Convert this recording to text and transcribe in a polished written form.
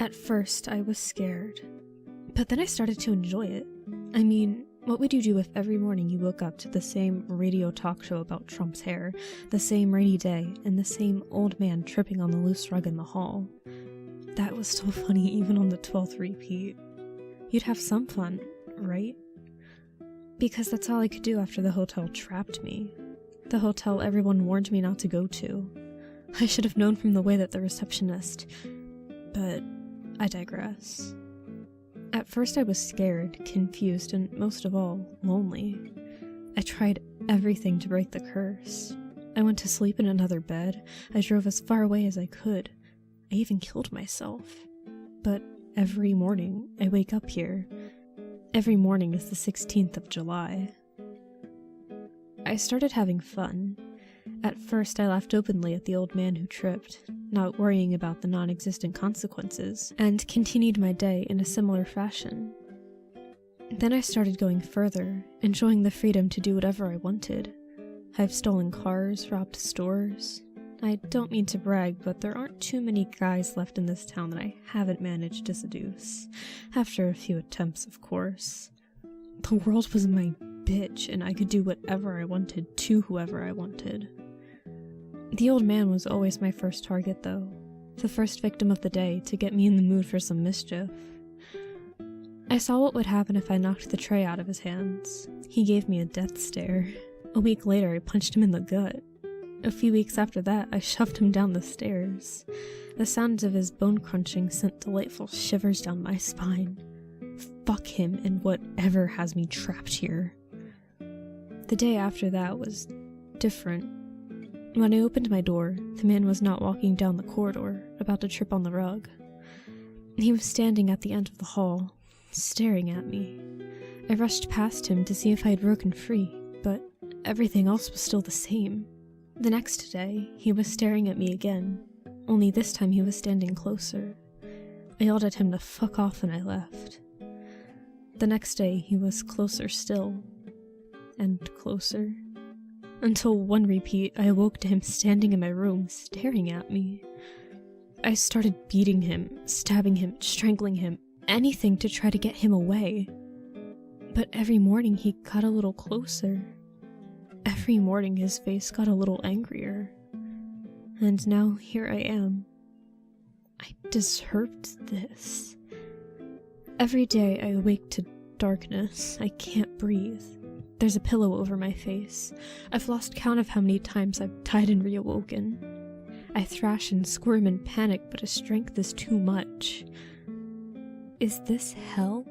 At first, I was scared, but then I started to enjoy it. I mean, what would you do if every morning you woke up to the same radio talk show about Trump's hair, the same rainy day, and the same old man tripping on the loose rug in the hall? That was still funny even on the 12th repeat. You'd have some fun, right? Because that's all I could do after the hotel trapped me. The hotel everyone warned me not to go to. I should have known from the way that the receptionist... But I digress. At first I was scared, confused, and most of all, lonely. I tried everything to break the curse. I went to sleep in another bed. I drove as far away as I could. I even killed myself. But every morning I wake up here. Every morning is the 16th of July. I started having fun. At first I laughed openly at the old man who tripped, not worrying about the non-existent consequences, and continued my day in a similar fashion. Then I started going further, enjoying the freedom to do whatever I wanted. I've stolen cars, robbed stores. I don't mean to brag, but there aren't too many guys left in this town that I haven't managed to seduce. After a few attempts, of course. The world was my bitch, and I could do whatever I wanted to whoever I wanted. The old man was always my first target, though. The first victim of the day to get me in the mood for some mischief. I saw what would happen if I knocked the tray out of his hands. He gave me a death stare. A week later, I punched him in the gut. A few weeks after that, I shoved him down the stairs. The sounds of his bone crunching sent delightful shivers down my spine. Fuck him and whatever has me trapped here. The day after that was different. When I opened my door, the man was not walking down the corridor, about to trip on the rug. He was standing at the end of the hall, staring at me. I rushed past him to see if I had broken free, but everything else was still the same. The next day, he was staring at me again, only this time he was standing closer. I yelled at him to fuck off and I left. The next day, he was closer still, and closer, until one repeat I awoke to him standing in my room, staring at me. I started beating him, stabbing him, strangling him, anything to try to get him away. But every morning he got a little closer. Every morning his face got a little angrier. And now here I am. I deserved this. Every day I awake to darkness. I can't breathe. There's a pillow over my face. I've lost count of how many times I've died and reawoken. I thrash and squirm and panic, but his strength is too much. Is this hell?